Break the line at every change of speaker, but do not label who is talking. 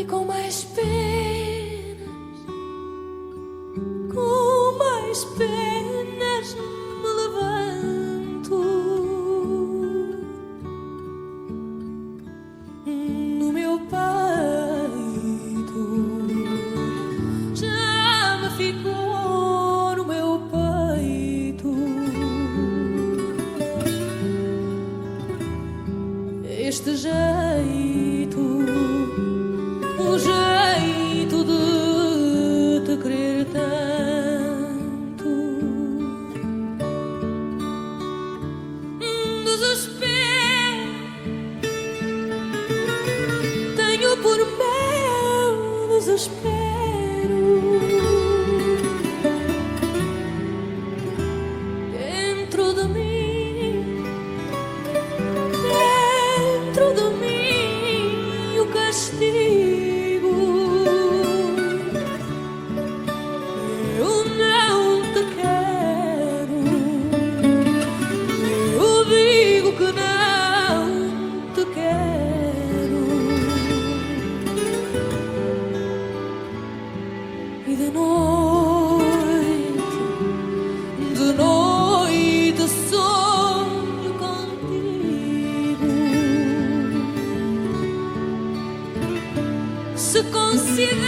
e com mais penas me levanto no meu peito. Já me ficou no meu peito este jeito, o jeito de te querer tanto. Desespero tenho por meu desespero dentro de mim, o castigo. Eu não te quero, eu digo que não te quero. E de noite sonho contigo. Se considera